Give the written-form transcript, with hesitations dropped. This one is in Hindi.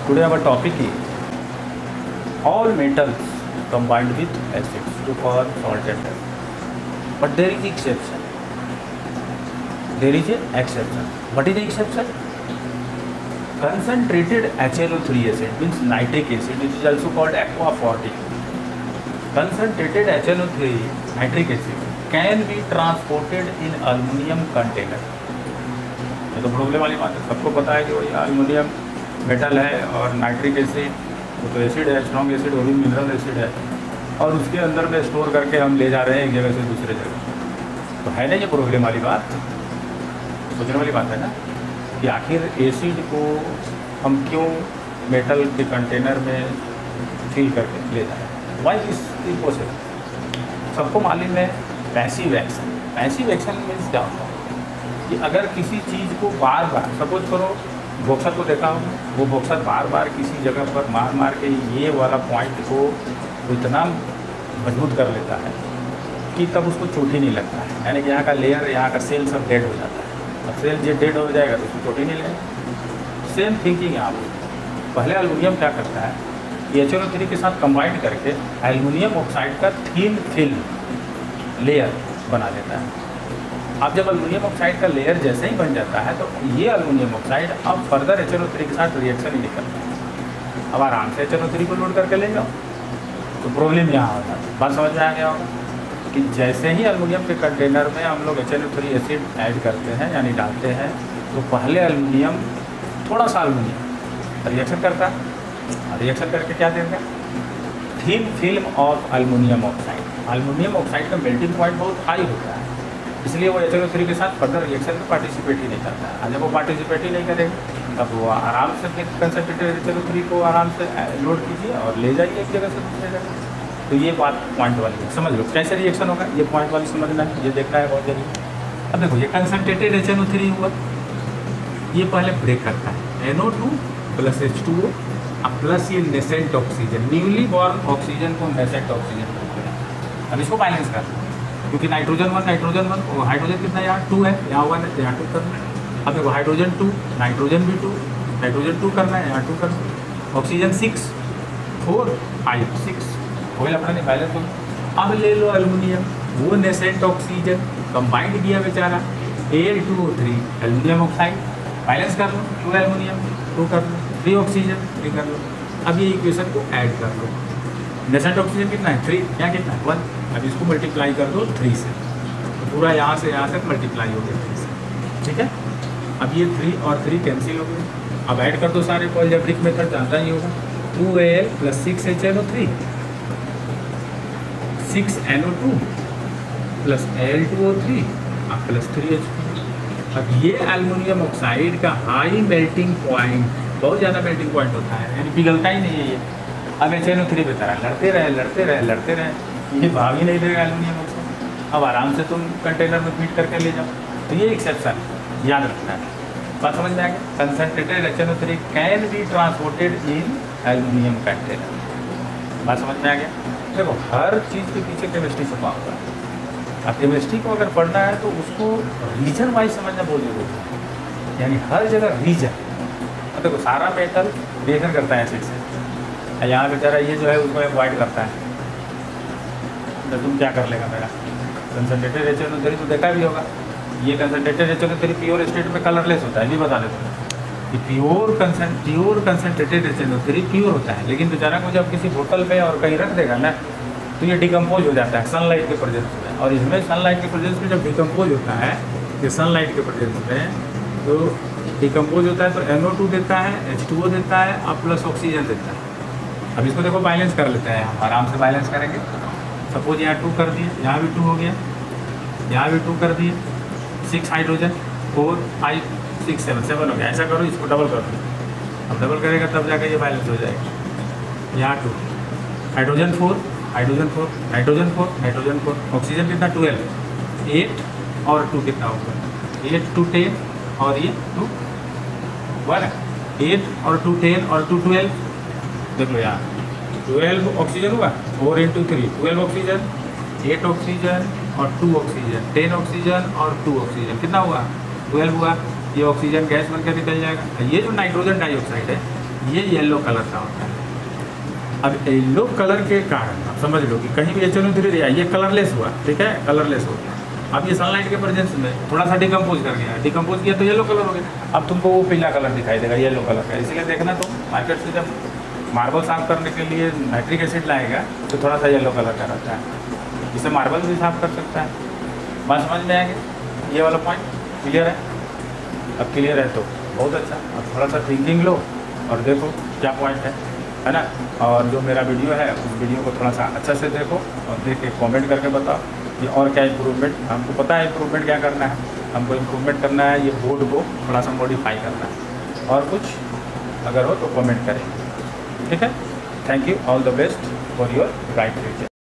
Today our topic is all metals combined with acids to form salt and earth. But there is exception. There is an exception. What is the exception? Concentrated HNO3 acid means nitric acid, which is also called aquafortic. Concentrated HNO3 nitric acid can be transported in aluminum container. ये तो प्रॉब्लम वाली बात है, सबको पता है कि वही अल्युमिनियम मेटल है और नाइट्रिक एसिड वो तो एसिड है, स्ट्रॉन्ग एसिड वो भी मिनरल एसिड है, और उसके अंदर में स्टोर करके हम ले जा रहे हैं एक जगह से दूसरे जगह। तो है ना ये प्रॉब्लम वाली बात, सोचने वाली बात है ना कि आखिर एसिड को हम क्यों मेटल के कंटेनर में फिल करके ले जा रहे हैं। वाई इस प्रोसेस सबको मालूम है। Passive action, passive action means क्या होता है कि अगर किसी चीज़ को बार बार, सपोज करो बॉक्सर को देखा हो, वो बॉक्सर बार बार किसी जगह पर मार मार के ये वाला पॉइंट को इतना मजबूत कर लेता है कि तब उसको चोट ही नहीं लगता है, यानी कि यहाँ का लेयर, यहाँ का सेल सब डेड हो जाता है। अब सेल जो डेड हो जाएगा तो उसको चोट ही नहीं लगेगा। सेम थिंकिंग यहाँ पर पहले एल्युमिनियम क्या करता है, HNO3 के साथ कंबाइंड करके एल्युमिनियम ऑक्साइड का थिन फिल्म लेयर बना लेता है। अब जब एल्युमिनियम ऑक्साइड का लेयर जैसे ही बन जाता है तो ये एल्युमिनियम ऑक्साइड अब फर्दर HNO3 के साथ रिएक्शन ही नहीं करता है। अब आराम से HNO3 को लोड करके ले जाओ, तो प्रॉब्लम यहाँ होता है। बात समझ में आ गया होगा कि जैसे ही एल्युमिनियम के कंटेनर में हम लोग HNO3 एसिड ऐड करते हैं यानी डालते हैं, तो पहले एल्युमिनियम थोड़ा सा एल्युमिनियम रिएक्शन करता है, रिएक्शन करके क्या देता है, thin film of aluminium oxide. Aluminium oxide का मेल्टिंग पॉइंट बहुत हाई होता है, इसलिए वो HNO3 के साथ फर्दर रिएक्शन में पार्टिसिपेट ही नहीं करता है। जब वो पार्टिसिपेट ही नहीं करेगा तब वो आराम से फिर कंसनट्रेटेड HNO3 को आराम से लोड कीजिए और ले जाइए एक जगह से दूसरे जगह। तो ये बात पॉइंट वाली समझ लो, कैसे रिएक्शन होगा ये पॉइंट वाली समझना है, ये देखना है बहुत जरूरी। अब देखो ये कंसनट्रेटेड HNO3 हुआ, ये पहले ब्रेक करता है NO2 प्लस H2O प्लस ये nascent oxygen, newly born oxygen को नेसेंट ऑक्सीजन बोलते हैं। अब इसको बैलेंस करना है क्योंकि नाइट्रोजन 1 और हाइड्रोजन कितना यहाँ 2 है, यहाँ 1 है, यहाँ 2 करना है। अब देखो हाइड्रोजन 2, नाइट्रोजन भी 2, नाइट्रोजन 2 करना है, यहाँ 2 करना है। ऑक्सीजन 6, 4, 5, 6 हो गया अपना बैलेंस हो। अब ले लो एल्युमिनियम, वो नेसेंट ऑक्सीजन कंबाइंड किया बेचारा Al2O3 एल्युमिनियम ऑक्साइड, बैलेंस कर लो, 2 एल्युमिनियम 2 कर लो, 3 ऑक्सीजन 3 कर लो। अब ये इक्वेशन को ऐड कर लो, नेसेंट ऑक्सीजन कितना है 3, यहाँ कितना है 1। अब इसको मल्टीप्लाई कर दो 3 से, तो पूरा यहाँ से यहाँ तक मल्टीप्लाई हो गया 3 से, ठीक है। अब ये 3 और 3 कैंसिल हो गए। अब ऐड कर दो सारे को, अलजेब्रिक मेथड जानता ही होगा, 2Al plus 6HNO3 6NO2 plus Al2O3 plus 3H2। अब ये एल्युमिनियम ऑक्साइड का हाई मेल्टिंग पॉइंट, बहुत ज़्यादा मेल्टिंग पॉइंट होता है, यानी पिघलता ही नहीं है ये। अब HNO3 की तरह लड़ते रहे, ये भाग ही नहीं देगा एल्युमिनियम ऑक्साइड। अब आराम से तुम कंटेनर में फीड करके ले जाओ, तो ये एक्सेप्शन याद रखना है। बात समझ में आ गया। Concentrated HNO3 can be transported in aluminium container. बात समझ में आ गया। देखो हर चीज़ के पीछे केमिस्ट्री छुपा हुआ है। अब केमिस्ट्री को अगर पढ़ना है तो उसको रीजन वाइज समझना बहुत जरूरी है, यानी हर जगह रीजन। अब देखो सारा मेटल रिएक्शन करता है एसिड से, यहाँ बेचारा ये जो है उसको अवॉइड करता है, तो तुम क्या कर लेगा मेरा कंसनट्रेटेड HNO3 तो देखा भी होगा। ये कंसनट्रेटेड HNO3 प्योर स्टेट में कलरलेस होता है, भी बता देते हैं कि प्योर कंसनट्रेटेड HNO3 प्योर होता है, लेकिन बेचारा को जब किसी बोतल में और कहीं रख देगा ना तो ये डिकम्पोज हो जाता है सनलाइट के प्रेजेंस में। और इसमें सनलाइट के प्रेजेंस में जब डिकम्पोज होता है, ये सनलाइट के प्रेजेंस में तो डिकम्पोज होता है, तो NO2 देता है, H2O देता है और प्लस ऑक्सीजन देता है। अब इसको देखो बैलेंस कर लेते हैं, हम आराम से बैलेंस करेंगे। सपोज यहाँ 2 कर दिए, यहाँ भी 2 हो गया, यहाँ भी 2 कर दिए, 6 हाइड्रोजन 4 5 6 7 हो गया। ऐसा करो, इसको डबल कर दो। अब डबल करेगा तब जाकर ये बैलेंस हो जाएगा। यहाँ 2 हाइड्रोजन 4 नाइट्रोजन 4, ऑक्सीजन कितना 12, 8 और 2 कितना होगा 8 2 10 और ये 2 1 8 और 2 10 और 2 12। देख लो यहाँ 12 ऑक्सीजन हुआ, 4 × 3 12 ऑक्सीजन, 8 ऑक्सीजन और 2 ऑक्सीजन, 10 ऑक्सीजन और 2 ऑक्सीजन, कितना हुआ 12 हुआ। ये ऑक्सीजन गैस बनकर निकल जाएगा। ये जो नाइट्रोजन डाइऑक्साइड है ये येलो कलर का होता है। अब येलो कलर के कारण आप समझ लो कि कहीं भी HNO3 दिया, ये कलरलेस हुआ, ठीक है, कलरलेस हो गया। अब ये सनलाइट के प्रेजेंस में थोड़ा सा डिकम्पोज कर गया, डिकम्पोज किया तो येलो कलर हो गया। अब तुमको वो पीला कलर दिखाई देगा, येलो कलर का। इसलिए देखना तो मार्केट से जब मार्बल साफ करने के लिए नाइट्रिक एसिड लाएगा तो थोड़ा सा येलो कलर का रहता है, इससे मार्बल भी साफ कर सकता है। बात समझ में आएगी? ये वाला पॉइंट क्लियर है? अब क्लियर है तो बहुत अच्छा। अब थोड़ा सा थिंकिंग लो और देखो क्या पॉइंट है ना। और जो मेरा वीडियो है उस वीडियो को थोड़ा सा अच्छा से देखो और देख के कमेंट करके बताओ कि और क्या इम्प्रूवमेंट, हमको पता है इम्प्रूवमेंट क्या करना है, हमको इम्प्रूवमेंट करना है, ये बोर्ड को थोड़ा सा मॉडिफाई करना है। और कुछ अगर हो तो कमेंट करें, ठीक है। Thank you, all the best for your bright future.